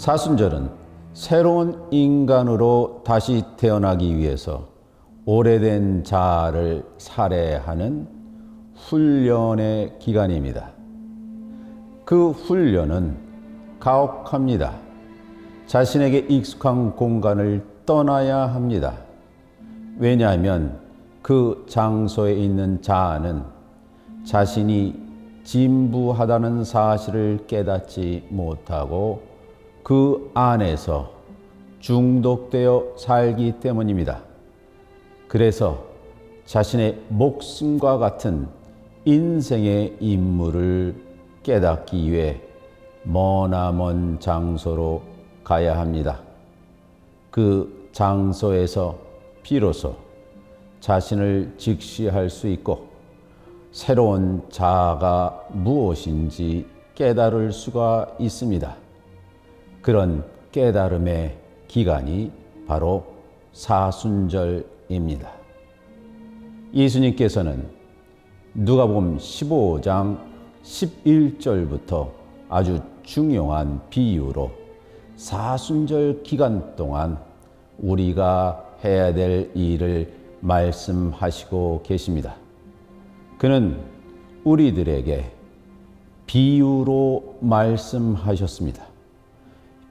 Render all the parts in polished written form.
사순절은 새로운 인간으로 다시 태어나기 위해서 오래된 자아를 살해하는 훈련의 기간입니다. 그 훈련은 가혹합니다. 자신에게 익숙한 공간을 떠나야 합니다. 왜냐하면 그 장소에 있는 자아는 자신이 진부하다는 사실을 깨닫지 못하고 그 안에서 중독되어 살기 때문입니다. 그래서 자신의 목숨과 같은 인생의 임무를 깨닫기 위해 머나먼 장소로 가야 합니다. 그 장소에서 비로소 자신을 직시할 수 있고 새로운 자아가 무엇인지 깨달을 수가 있습니다. 그런 깨달음의 기간이 바로 사순절입니다. 예수님께서는 누가복음 15장 11절부터 아주 중요한 비유로 사순절 기간 동안 우리가 해야 될 일을 말씀하시고 계십니다. 그는 우리들에게 비유로 말씀하셨습니다.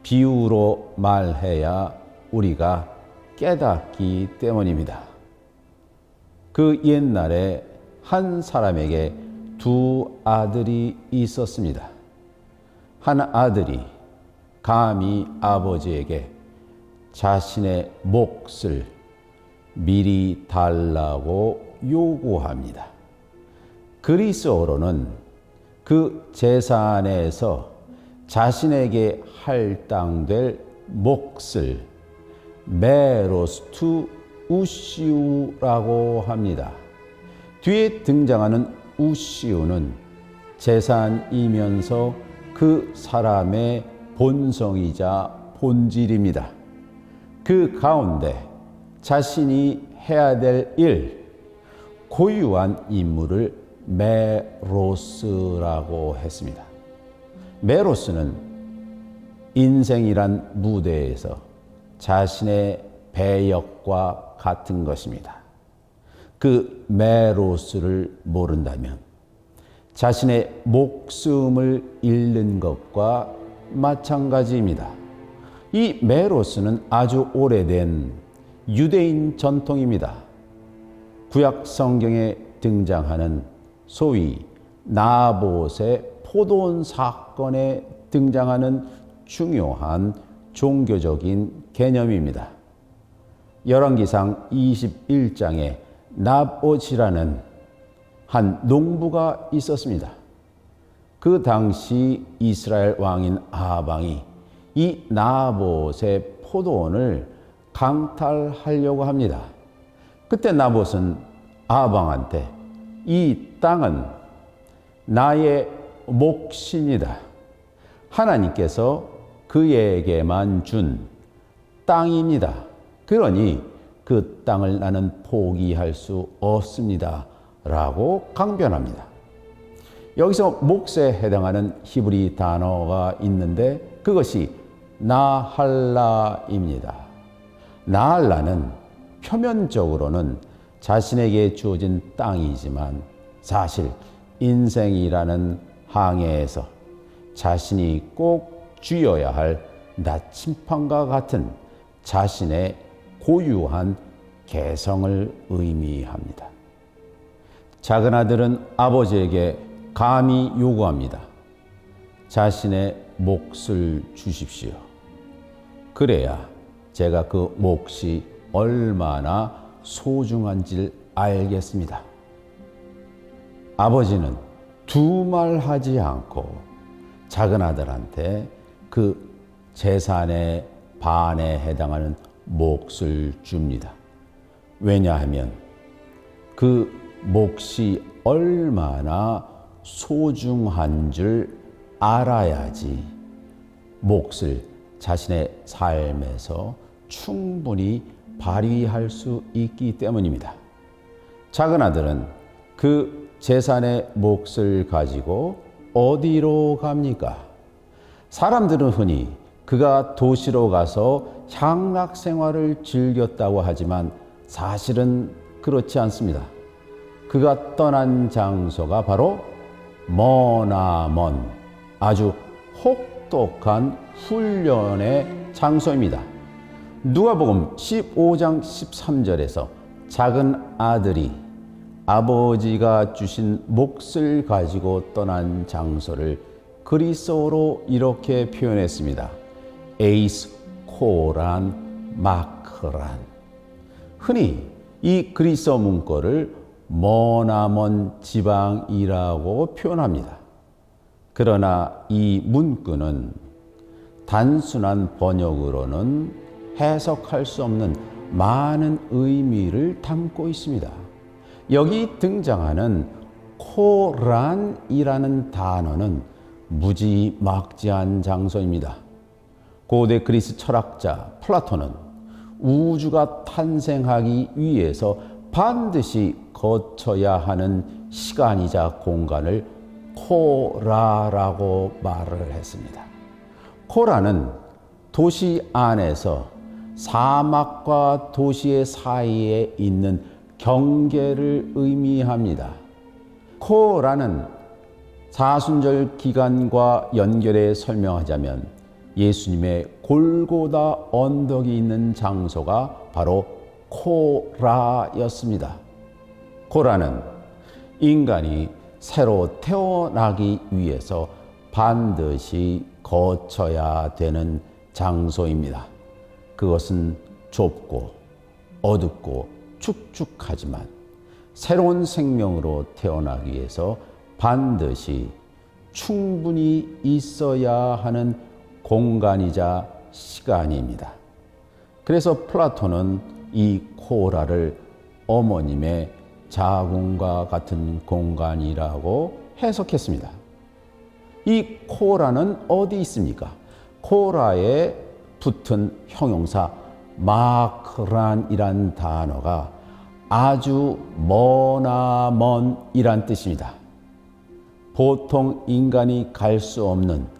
비유로 말해야 우리가 깨닫기 때문입니다. 그 옛날에 한 사람에게 두 아들이 있었습니다. 한 아들이 감히 아버지에게 자신의 몫을 미리 달라고 요구합니다. 그리스어로는 그 재산에서 자신에게 할당될 몫을 메로스투 우시우라고 합니다. 뒤에 등장하는 우시우는 재산이면서 그 사람의 본성이자 본질입니다. 그 가운데 자신이 해야 될 일, 고유한 임무를 메로스라고 했습니다. 메로스는 인생이란 무대에서 자신의 배역과 같은 것입니다. 그 메로스를 모른다면 자신의 목숨을 잃는 것과 마찬가지입니다. 이 메로스는 아주 오래된 유대인 전통입니다. 구약 성경에 등장하는 소위 나봇의 포도원 사건에 등장하는 중요한 종교적인 개념입니다. 열왕기상 21장에 나봇이라는 한 농부가 있었습니다. 그 당시 이스라엘 왕인 아방이 이 나봇의 포도원을 강탈하려고 합니다. 그때 나봇은 아방한테 이 땅은 나의 몫입니다. 하나님께서 그에게만 준 땅입니다. 그러니 그 땅을 나는 포기할 수 없습니다. 라고 강변합니다. 여기서 몫에 해당하는 히브리 단어가 있는데 그것이 나할라입니다. 나할라는 표면적으로는 자신에게 주어진 땅이지만 사실 인생이라는 항해에서 자신이 꼭 쥐어야 할 나침판과 같은 자신의 고유한 개성을 의미합니다. 작은 아들은 아버지에게 감히 요구합니다. 자신의 몫을 주십시오. 그래야 제가 그 몫이 얼마나 소중한지를 알겠습니다. 아버지는 두말하지 않고 작은 아들한테 그 재산의 반에 해당하는 몫을 줍니다. 왜냐하면 그 몫이 얼마나 소중한 줄 알아야지 몫을 자신의 삶에서 충분히 발휘할 수 있기 때문입니다. 작은 아들은 그 재산의 몫을 가지고 어디로 갑니까? 사람들은 흔히 그가 도시로 가서 향락 생활을 즐겼다고 하지만 사실은 그렇지 않습니다. 그가 떠난 장소가 바로 머나먼 아주 혹독한 훈련의 장소입니다. 누가복음 15장 13절에서 작은 아들이 아버지가 주신 몫을 가지고 떠난 장소를 그리스어로 이렇게 표현했습니다. 에이스 코란 마크란. 흔히 이 그리스어 문구를 머나먼 지방이라고 표현합니다. 그러나 이 문구는 단순한 번역으로는 해석할 수 없는 많은 의미를 담고 있습니다. 여기 등장하는 코란이라는 단어는 무지막지한 장소입니다. 고대 그리스 철학자 플라톤은 우주가 탄생하기 위해서 반드시 거쳐야 하는 시간이자 공간을 코라라고 말을 했습니다. 코라는 도시 안에서 사막과 도시의 사이에 있는 경계를 의미합니다. 코라는 사순절 기간과 연결해 설명하자면 예수님의 골고다 언덕이 있는 장소가 바로 코라였습니다. 코라는 인간이 새로 태어나기 위해서 반드시 거쳐야 되는 장소입니다. 그것은 좁고 어둡고 축축하지만 새로운 생명으로 태어나기 위해서 반드시 충분히 있어야 하는 공간이자 시간입니다. 그래서 플라톤은 이 코라를 어머님의 자궁과 같은 공간이라고 해석했습니다. 이 코라는 어디 있습니까? 코라에 붙은 형용사 마크란이란 단어가 아주 머나먼이란 뜻입니다. 보통 인간이 갈 수 없는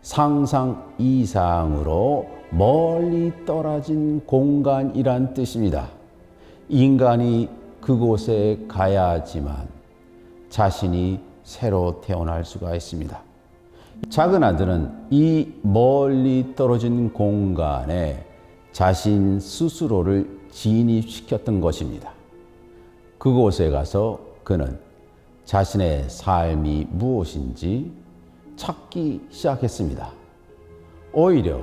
상상 이상으로 멀리 떨어진 공간이란 뜻입니다. 인간이 그곳에 가야지만 자신이 새로 태어날 수가 있습니다. 작은 아들은 이 멀리 떨어진 공간에 자신 스스로를 진입시켰던 것입니다. 그곳에 가서 그는 자신의 삶이 무엇인지 찾기 시작했습니다. 오히려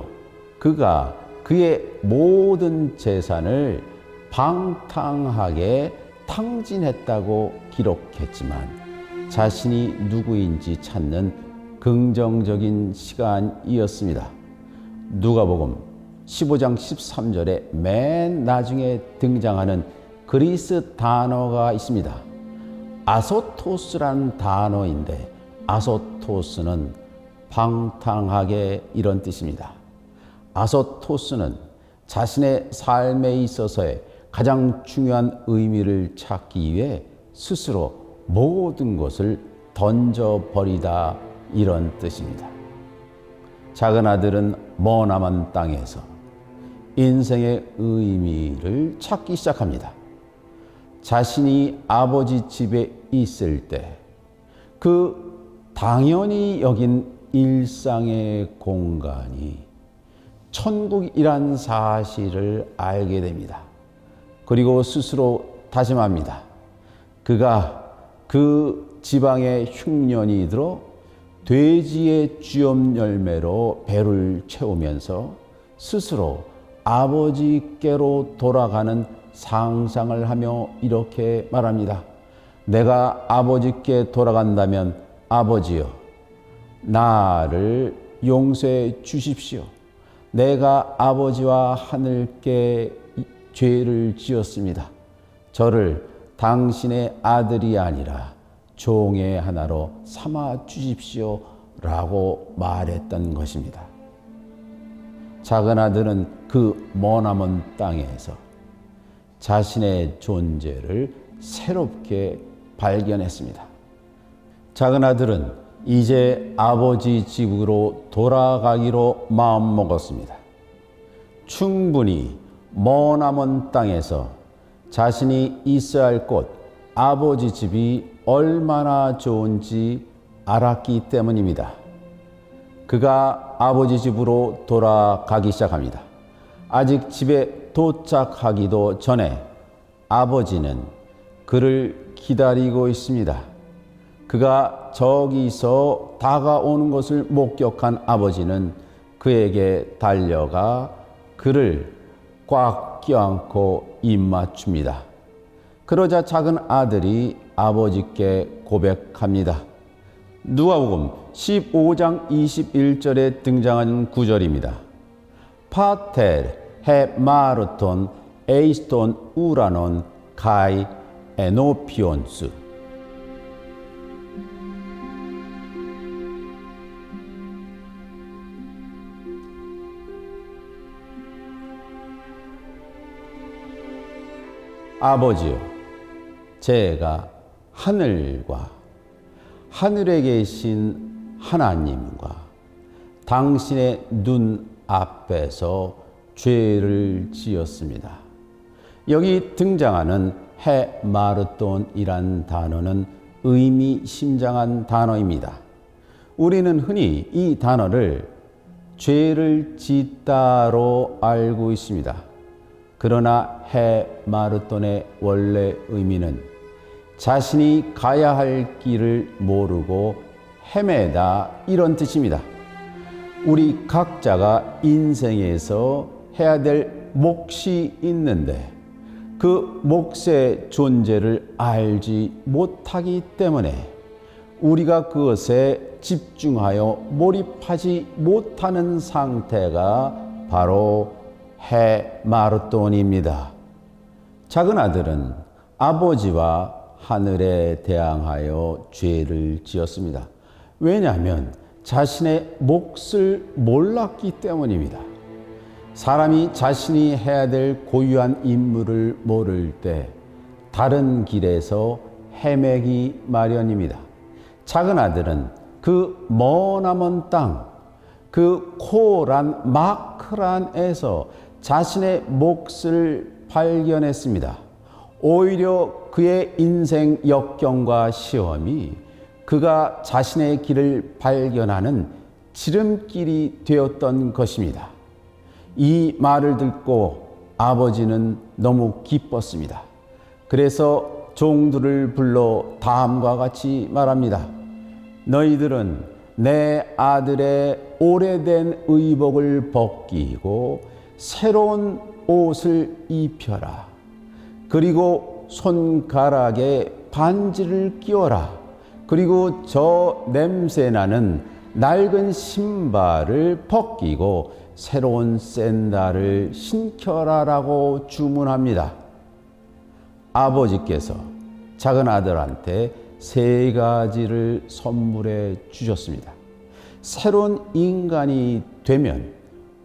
그가 그의 모든 재산을 방탕하게 탕진했다고 기록했지만 자신이 누구인지 찾는 긍정적인 시간이었습니다. 누가복음 15장 13절에 맨 나중에 등장하는 그리스 단어가 있습니다. 아소토스란 단어인데 아소토스는 방탕하게 이런 뜻입니다. 아소토스는 자신의 삶에 있어서의 가장 중요한 의미를 찾기 위해 스스로 모든 것을 던져버리다 이런 뜻입니다. 작은 아들은 머나먼 땅에서 인생의 의미를 찾기 시작합니다. 자신이 아버지 집에 있을 때 그 당연히 여긴 일상의 공간이 천국이란 사실을 알게 됩니다. 그리고 스스로 다짐합니다. 그가 그 지방의 흉년이 들어 돼지의 쥐엄 열매로 배를 채우면서 스스로 아버지께로 돌아가는 상상을 하며 이렇게 말합니다. 내가 아버지께 돌아간다면 아버지여, 나를 용서해 주십시오. 내가 아버지와 하늘께 죄를 지었습니다. 저를 당신의 아들이 아니라 종의 하나로 삼아 주십시오. 라고 말했던 것입니다. 작은 아들은 그 머나먼 땅에서 자신의 존재를 새롭게 발견했습니다. 작은 아들은 이제 아버지 집으로 돌아가기로 마음먹었습니다. 충분히 머나먼 땅에서 자신이 있어야 할 곳, 아버지 집이 얼마나 좋은지 알았기 때문입니다. 그가 아버지 집으로 돌아가기 시작합니다. 아직 집에 도착하기도 전에 아버지는 그를 기다리고 있습니다. 그가 저기서 다가오는 것을 목격한 아버지는 그에게 달려가 그를 꽉 껴안고 입맞춥니다. 그러자 작은 아들이 아버지께 고백합니다. 누가복음 15장 21절에 등장하는 구절입니다. 파텔 해 마르톤 에이스톤 우라논 카이 에노피온스. 아버지요, 제가 하늘과 하늘에 계신 하나님과 당신의 눈 앞에서 죄를 지었습니다. 여기 등장하는 헤마르톤이란 단어는 의미심장한 단어입니다. 우리는 흔히 이 단어를 죄를 짓다로 알고 있습니다. 그러나 헤마르톤의 원래 의미는 자신이 가야 할 길을 모르고 헤매다, 이런 뜻입니다. 우리 각자가 인생에서 해야 될 몫이 있는데 그 몫의 존재를 알지 못하기 때문에 우리가 그것에 집중하여 몰입하지 못하는 상태가 바로 헤마르톤입니다. 작은 아들은 아버지와 하늘에 대항하여 죄를 지었습니다. 왜냐하면 자신의 몫을 몰랐기 때문입니다. 사람이 자신이 해야 될 고유한 임무를 모를 때 다른 길에서 헤매기 마련입니다. 작은 아들은 그 머나먼 땅, 그 코란 마크란에서 자신의 몫을 발견했습니다. 오히려 그의 인생 역경과 시험이 그가 자신의 길을 발견하는 지름길이 되었던 것입니다. 이 말을 듣고 아버지는 너무 기뻤습니다. 그래서 종들을 불러 다음과 같이 말합니다. 너희들은 내 아들의 오래된 의복을 벗기고 새로운 옷을 입혀라. 그리고 손가락에 반지를 끼워라. 그리고 저 냄새나는 낡은 신발을 벗기고 새로운 샌들을 신겨라라고 주문합니다. 아버지께서 작은 아들한테 3가지를 선물해 주셨습니다. 새로운 인간이 되면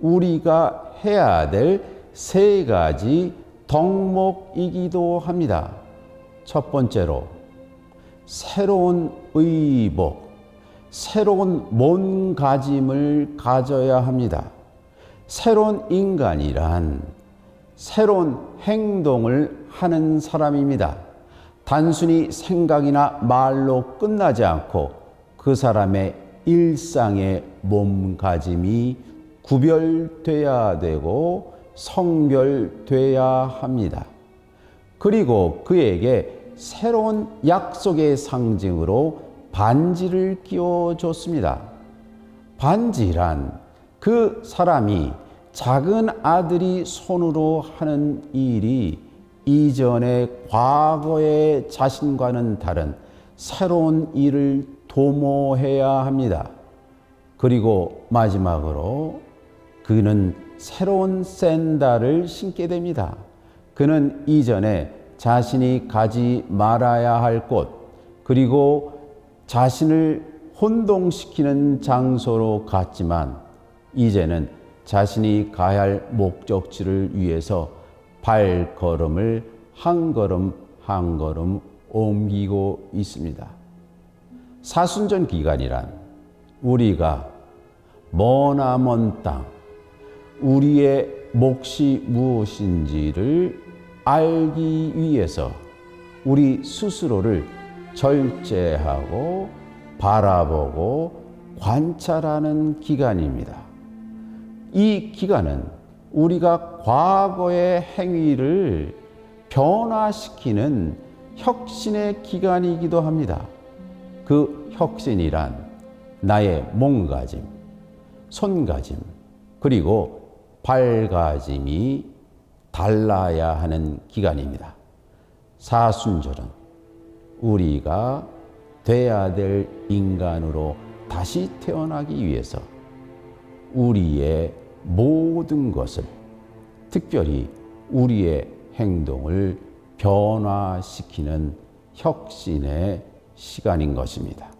우리가 해야 될 3가지 덕목이기도 합니다. 첫 번째로 새로운 의복, 새로운 몸가짐을 가져야 합니다. 새로운 인간이란 새로운 행동을 하는 사람입니다. 단순히 생각이나 말로 끝나지 않고 그 사람의 일상의 몸가짐이 구별돼야 되고 성별돼야 합니다. 그리고 그에게 새로운 약속의 상징으로 반지를 끼워줬습니다. 반지란 그 사람이 작은 아들이 손으로 하는 일이 이전의 과거의 자신과는 다른 새로운 일을 도모해야 합니다. 그리고 마지막으로 그는 새로운 샌들을 신게 됩니다. 그는 이전에 자신이 가지 말아야 할 곳, 그리고 자신을 혼동시키는 장소로 갔지만 이제는 자신이 가야 할 목적지를 위해서 발걸음을 한 걸음 한 걸음 옮기고 있습니다. 사순전 기간이란 우리가 머나먼 땅, 우리의 몫이 무엇인지를 알기 위해서 우리 스스로를 절제하고 바라보고 관찰하는 기간입니다. 이 기간은 우리가 과거의 행위를 변화시키는 혁신의 기간이기도 합니다. 그 혁신이란 나의 몸가짐, 손가짐, 그리고 발가짐이 달라야 하는 기간입니다. 사순절은 우리가 돼야 될 인간으로 다시 태어나기 위해서 우리의 모든 것을, 특별히 우리의 행동을 변화시키는 혁신의 시간인 것입니다.